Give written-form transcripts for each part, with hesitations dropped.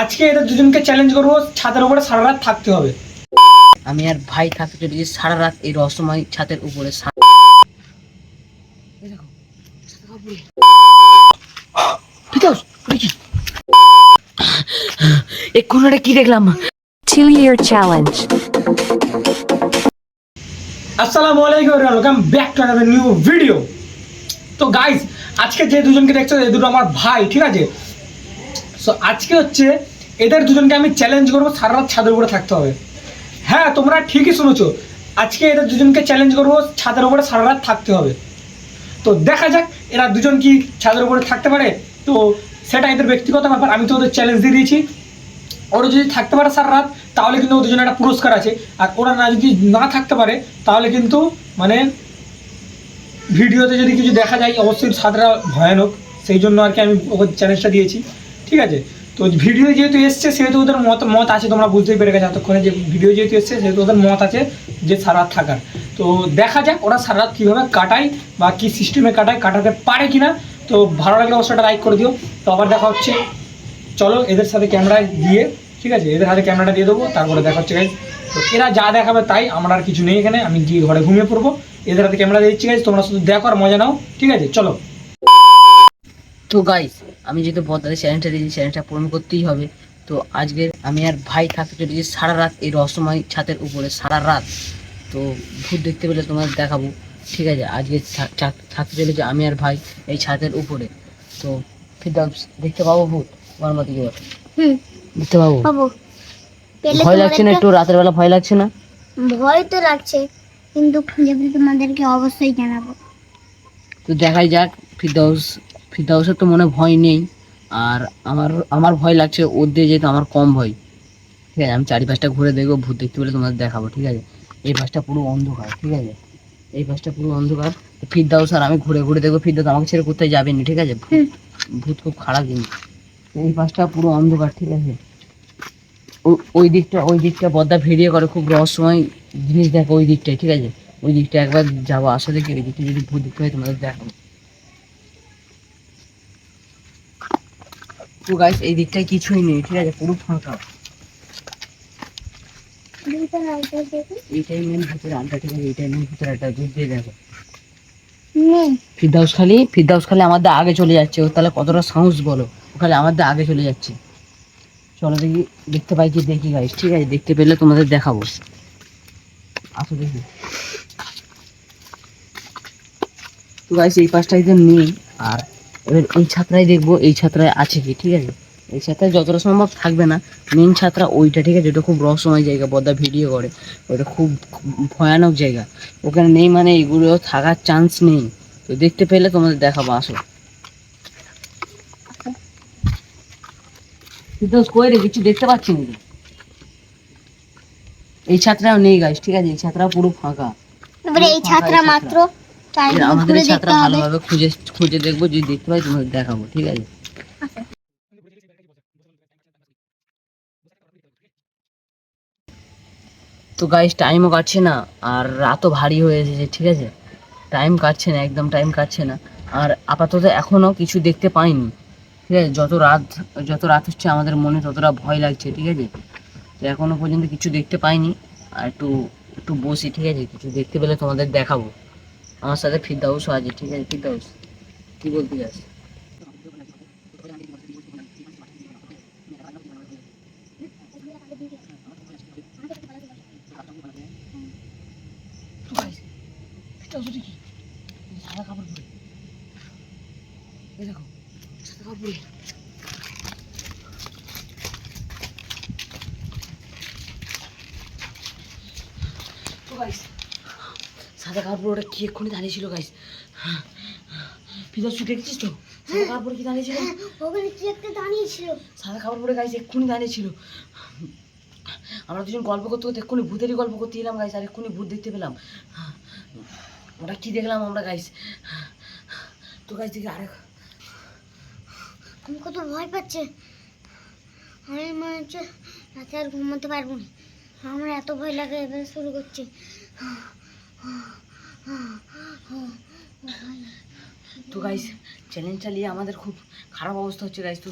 আজকে এদের দুজনকে চ্যালেঞ্জ করবো, ছাদের উপরে সারা রাত থাকতে হবে। আমি আর ভাই থাকতে চলেছি সারা রাত এই রহস্যময় ছাদের উপরে। এক্ষুনি কি দেখলাম? 2-year challenge. আসসালামু আলাইকুম, welcome back to another new video. তো গাইজ, আজকে যে দুজনকে দেখছো এই দুটো আমার ভাই, ঠিক আছে? সো আজকে হচ্ছে এদের দুজনকে আমি চ্যালেঞ্জ করবো, সারা রাত ছাদের উপরে থাকতে হবে। হ্যাঁ, তোমরা ঠিকই শুনেছো, আজকে এদের দুজনকে চ্যালেঞ্জ করবো, ছাদের উপরে সারা রাত থাকতে হবে। তো দেখা যাক এরা দুজন কি ছাদের উপরে থাকতে পারে। তো সেটা এদের ব্যক্তিগত ব্যাপার, আমি তো ওদের চ্যালেঞ্জ দিয়ে দিয়েছি। ওরা যদি থাকতে পারে সারা রাত, তাহলে কিন্তু ওদের জন্য একটা পুরস্কার আছে। আর ওরা যদি না থাকতে পারে, তাহলে কিন্তু মানে ভিডিওতে যদি কিছু দেখা যায়, অবশ্যই ছাদটা ভয়ানক, সেই জন্য আর কি আমি ওদের চ্যালেঞ্জটা দিয়েছি, ঠিক আছে? তো ভিডিও যেহেতু এসছে, সেহেতু ওদের মত আছে, তোমরা বুঝতেই পেরে গেছো এতক্ষণে যে ভিডিও যেহেতু এসছে, সেহেতু ওদের মত আছে যে সারা রাত থাকার। তো দেখা যাক ওরা সারা রাত কীভাবে কাটায় বা কী সিস্টেমে কাটাতে পারে কিনা। তো ভালো লাগলে অবশ্যই লাইক করে দিও। তো আবার দেখা হচ্ছে, চলো এদের সাথে ক্যামেরা দিয়ে, ঠিক আছে, এদের হাতে ক্যামেরাটা দিয়ে দেবো, তারপরে দেখা হচ্ছে গাইজ। তো এরা যা দেখাবে তাই, আমার আর কিছু নেই এখানে, আমি গিয়ে ঘরে ঘুমিয়ে পড়বো। এদের হাতে ক্যামেরা দিয়ে দিচ্ছি গাইজ, তোমরা শুধু দেখো আর মজা নাও, ঠিক আছে? চলো। তো গাইস, আমি যেহেতু বদাদের চ্যালেঞ্জটা দিয়েছি, চ্যালেঞ্জটা পূরণ করতেই হবে। তো আজকে আমি আর ভাই থাকতে চলেছি সারা রাত এই রহস্যময় ছাদের উপরে, সারা রাত। তো ভূত দেখতে পেলে তোমাদের দেখাবো, ঠিক আছে? আজকে থাকতে চলেছে আমি আর ভাই এই ছাদের উপরে। তো ফিরদাউস, দেখতে পাবো ভূত? আমার মতো কি বলে দেখতে পাবো? ভয় লাগছে না একটু? রাতের বেলা ভয় লাগছে না? ভয় তো লাগছে, কিন্তু খুঁজে পেলে তোমাদেরকে অবশ্যই জানাবো। তো দেখাই যাক। ফিরদাউসের তো মনে ভয় নেই, আর আমার আমার ভয় লাগছে ওর দিয়ে, যেহেতু আমার কম ভয়। ঠিক আছে, আমি চারিপাশটা ঘুরে দেখবো, ভূত দেখতে পেলে তোমাদের দেখাবো, ঠিক আছে? এই পাশটা পুরো অন্ধকার, ঠিক আছে? এই পাশটা পুরো অন্ধকার। ফিরদাউস আর আমি ঘুরে ঘুরে দেখবো, ফিরদাউস আমাকে ছেড়ে কোথায় যাবেনি, ঠিক আছে? ভূত খুব খারাপ জিনিস। এই পাশটা পুরো অন্ধকার, ঠিক আছে? ওই দিকটা বদ্দা ভিডিও করে, খুব রহস্যময় জিনিস দেখো ওই দিকটায়, ঠিক আছে? ওই দিকটা একবার যাবো, আসলে কি ওই দিকটা যদি ভূত দেখতে হয় তোমাদের দেখাবো। তো গাইস, এই দিকটায় কিছুই নেই, ঠিক আছে? পুরো ফাঁকা। এইটাই মেন ভূতের আড্ডা, ঠিক আছে? এইটাই মেন ভূতের আড্ডা, দূর দিয়ে দেখো। ফিরদাউস খালি আমাদের আগে চলে যাচ্ছে, ও তাহলে কতটা সাহস বলো! ও খালি আমাদের আগে চলে যাচ্ছে। চলো দেখি, দেখতে পাই কি দেখি গাইস, ঠিক আছে? দেখতে পেলে তোমাদের দেখাবো, আসো দেখি। তো গাইস, এই পাশটাই তো নেই, আর এবার এই ছাত্রায় দেখবো, এই ছাত্রায় আছে কি, ঠিক আছে? এই ছাত্রায় যতটা সম্ভব থাকবে না, মেন ছাত্রা ওইটা, ঠিক আছে? ওটা খুব রহস্যময় জায়গা, বদ্দা ভিডিও করে, ওটা খুব ভয়ানক জায়গা। ওখানে নেই মানে এগুলো থাকার চান্স নেই। তো দেখতে পেলে তোমাদের দেখাবো, আসো। কিন্তু কই রে, কিছু দেখতে পাচ্ছি না। এই ছাত্রাও নেই গাইস, ঠিক আছে? এই ছাত্রা পুরো ফাঁকা। এবারে এই ছাত্রা মাত্র আমাদের এই ছাত্রা ভালোভাবে খুঁজে খুঁজে দেখবো, যদি দেখতে পাই তোমাদের দেখাবো, ঠিক আছে? তো গাইস, টাইমও কাটছে না, আর রাতও ভারী হয়ে এসেছে, ঠিক আছে? টাইম কাটছে না, একদম টাইম কাটছে না। আর আপাতত এখনো কিছু দেখতে পাইনি, ঠিক আছে? যত রাত হচ্ছে আমাদের মনে ততটা ভয় লাগছে, ঠিক আছে? তো এখনো পর্যন্ত কিছু দেখতে পাইনি। আর একটু একটু বসি, ঠিক আছে? কিছু দেখতে পেলে তোমাদের দেখাবো। আমার সাথে ফিরদাউসও আছে, ঠিক আছে? ফিরদাউস, কি বলতে চাস? সাদা কাপড় পরে, এই দেখো, সাদা কাপড় পরে। তো গাইস, সাদা কাপড় ওটা কি এক্ষুনি দাঁড়িয়েছিল গাইস? ফিরদাউস, তুই দেখছিস তো সাদা কাপড় পরে কি দাঁড়িয়েছিল? ওখানে কি একটা দাঁড়িয়েছিল, সাদা কাপড় পরে গাইস, এক্ষুনি দাঁড়িয়েছিল। আমরা দুজন গল্প করতে করতে এক্ষুনি ভূতেরই গল্প করতে এলাম গাইস, আর এক্ষুনি ভূত দেখতে পেলাম। ওটা কি দেখলাম আমরা গাইস? তো গাইস দেখি আরেক, আমি কত ভয় পাচ্ছে, আমি মনে হচ্ছে রাতে আর ঘুমাতে পারবো না। আমার এত ভয় লাগে, এবার শুরু করছি। তো গাইস চ্যালেঞ্জ চালিয়ে আমাদের খুব খারাপ অবস্থা হচ্ছে গাইস। তো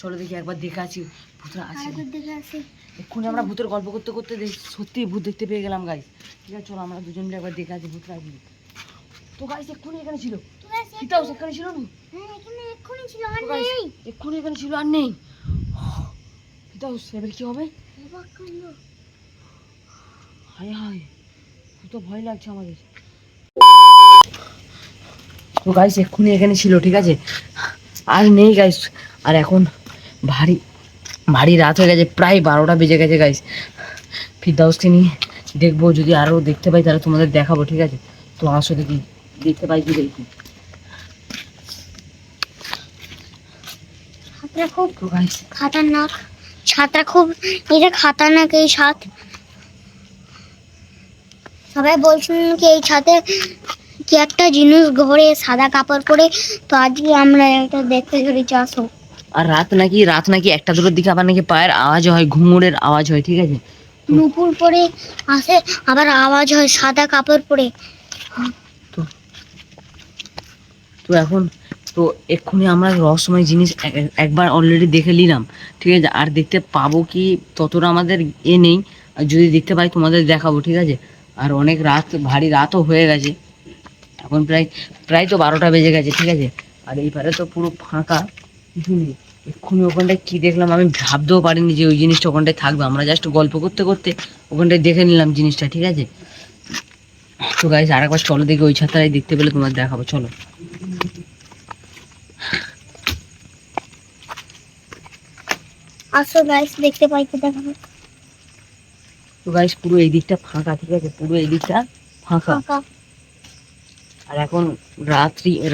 চলো দেখি একবার দেখে আছি ভূতরা আছে। আরেকবার দেখে আসি। এক্ষুনি আমরা ভূতের গল্প করতে করতে সত্যি ভূত দেখতে পেয়ে গেলাম গাইস। ঠিক আছে চলো আমরা দুজন মিলে একবার দেখে আছি ভূতরা আছে। তো গাইস এক্ষুনি এখানে ছিল, ফিতাউস এখানে ছিল না? হ্যাঁ এখানে এক্ষুনি ছিল, আর তো guys, নেই। এক্ষুনি এখানে ছিল আর নেই। ফিতাউস এবার কি হবে? অবাক কাণ্ড। হায় হায়, তো ভয় লাগছে আমাদের। তো গাইস এক্ষুনি এখানে ছিল, ঠিক আছে আর নেই গাইস। আর এখন ভারী ভারী রাত হয়ে গেছে, প্রায় 12টা বেজে গেছে গাইস। ফিরদাউসকে নিয়ে দেখবো, যদি আরও দেখতে পাই তাহলে তোমাদের দেখাবো, ঠিক আছে? তো আসো দেখি দেখতে পাই কি দেখি। ছাত্রা খুব তো গাইস খাতারনাক, ছাত্রা খুব এটা খাতারনাক এই ছাদ। সবাই বলছিলেন কি এই ছাদে কি একটা জিনিস ঘরে সাদা কাপড় পরে, তো আজকে আমরা এটা দেখতে চলেছি। আসো। আর রাত নাকি 1টা 2টার দিকে আবার নাকি পায়ের আওয়াজ হয়, ঘুঙুরের আওয়াজ হয়, ঠিক আছে? নুপুর পরে আসে, আবার আওয়াজ হয় সাদা কাপড় পরে। তো এখন তো এক্ষুনি আমরা রহস্যময় জিনিস একবার অলরেডি দেখে নিলাম, ঠিক আছে? আর দেখতে পাবো কি ততটা আমাদের নেই, আর যদি দেখতে পাই তোমাদের দেখাবো, ঠিক আছে? আর অনেক রাত, ভারী রাতও হয়ে গেছে, এখন প্রায় তো 12টা বেজে গেছে, ঠিক আছে? আর এই পারে তো পুরো ফাঁকা, কিছু নেই। এক্ষুনি ওখানটায় কি দেখলাম আমি ভাবতেও পারিনি যে ওই জিনিসটা ওখানটায় থাকবে। আমরা জাস্ট গল্প করতে করতে ওখানটায় দেখে নিলাম জিনিসটা, ঠিক আছে? তো গাইস আরেকবার চলো দেখি, ওই ছাত্রায় দেখতে পেলে তোমার দেখাবো, চলো। আসো গাইস, দেখতে পাই কি দেখাবো। তো গাইস পুরো এই দিকটা ফাঁকা, ঠিক আছে? পুরো এই দিকটা ফাঁকা। ফাঁকা। আর এখন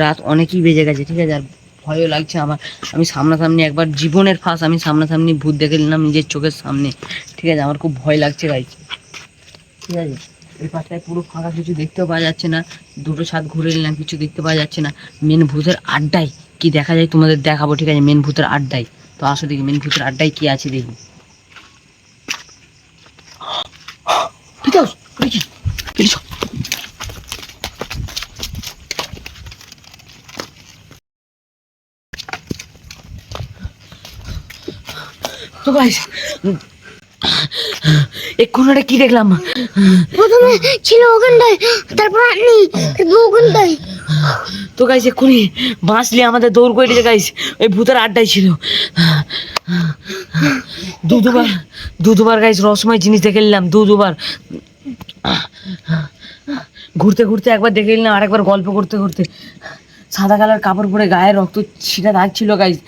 রাত অনেকই বেজে গেছে, ঠিক আছে? আর ভয়ও লাগছে আমার। আমি সামনাসামনি একবার জীবনের ফার্স্ট আমি সামনাসামনি ভূত দেখে নিলাম নিজের চোখের সামনে, ঠিক আছে? আমার খুব ভয় লাগছে গাইস, ঠিক আছে? এই পাশটায় পুরো ফাঁকা, কিছু দেখতেও পাওয়া যাচ্ছে না। 2টো ছাদ ঘুরে নিলাম, কিছু দেখতে পাওয়া যাচ্ছে না। মেন ভূতের আড্ডায় কি দেখা যায় তোমাদের দেখাবো, ঠিক আছে? মেন ভূতের আড্ডায়। তো আসো দেখি মেন ভূতের আড্ডায় কি আছে দেখি। দেখি তো গাইস এক্ষুনি একটা কি দেখলাম, প্রথমে ছিল ওখানটায়, তারপর আর নেই, তারপর ওখানটায়। তো গাইস এক্ষুনি বাঁচলে আমাদের দৌড় করে দিয়েছে গাইস, ওই ভূতের আড্ডায় ছিল। দুবার গাইস রহস্যময় জিনিস দেখে নিলাম, দুবার ঘুরতে ঘুরতে একবার দেখে নিলাম, আরেকবার গল্প করতে করতে। সাদা কালার কাপড় পরে গায়ে রক্ত ছিটা দাগ ছিল গাইস।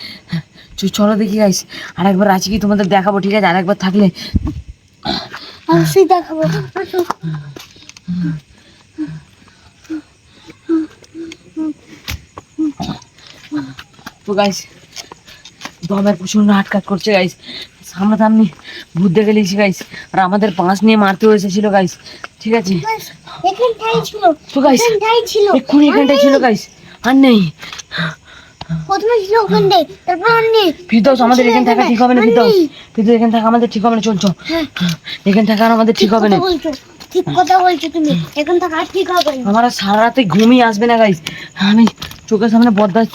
চলো দেখি গাইস আরেকবার আছে কি তোমাদের দেখাবো, ঠিক আছে? আরেকবার থাকলে অবশ্যই দেখাবো। আসো। তো গাইস দমের প্রচন্ড আটকাট করছে গাইস, সামনাসামনি ভূত দেখে নিয়েছি গাইস। আর আমাদের বাঁশ নিয়ে মারতে হয়েছিল গাইস, ঠিক আছে? এখানটাই ছিল, তো গাইস এখানটাই ছিল, এক্ষুনি এখানটায় ছিল গাইস, আর নেই। প্রথমে ছিল ওখানটায়, তারপর আর নেই। ফিরদাউস আমাদের এখানে থাকা ঠিক হবে না, ফিরদাউস এখানে থাকা আমাদের ঠিক হবে না, চল এখানে থাকা আর আমাদের ঠিক হবে না। ঠিক কথা বলছো তুমি, এখন তো আর ঠিক হবে না। আমার আর সারা রাতে ঘুমই আসবে না গাইস। আমি চোখের সামনে বদ্দার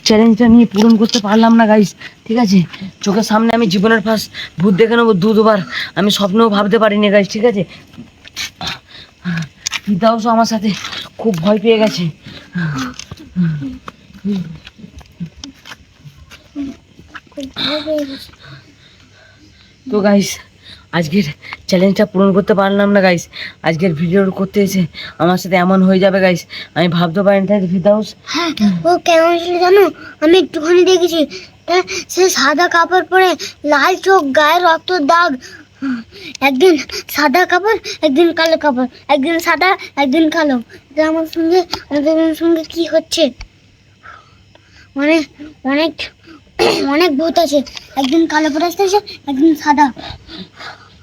চ্যালেঞ্জটা নিয়ে পূরণ করতে পারলাম না গাইস, ঠিক আছে? চোখের সামনে আমি জীবনের ফার্স্ট ভূত দেখে নেবো দুবার, আমি স্বপ্নেও ভাবতে পারিনি গাইস, ঠিক আছে? ফিরদাউসও আমার সাথে খুব ভয় পেয়ে গেছে। তো গাইস আজকের চ্যালেঞ্জটা পূরণ করতে পারলাম না গাইস। আজকের ভিডিও করতে এসে আমার সাথে এমন হয়ে যাবে গাইস, আমি ভাবতে পারিনি, তাই ফিরদাউস? হ্যাঁ, ও কেমন ছিল জানো? আমি একটুখানি দেখেছি, সে সাদা কাপড় পরে, লাল চোখ, গায়ে রক্ত দাগ। একদিন সাদা কাপড়, একদিন কালো কাপড়, একদিন সাদা, একদিন কালো। এটা আমার সঙ্গে কি হচ্ছে? মানে অনেক অনেক ভূত আছে, একদিন কালো পরে আসতেছে, একদিন সাদা।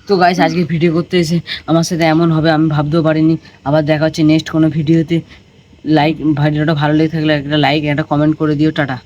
তো গাইস আজকে ভিডিও করতে এসে আমার সাথে এমন হবে আমি ভাবতেও পারিনি। আবার দেখা হচ্ছে নেক্সট কোনো ভিডিওতে। ভিডিওটা ভালো লেগে থাকলে একটা লাইক একটা কমেন্ট করে দিও। টাটা।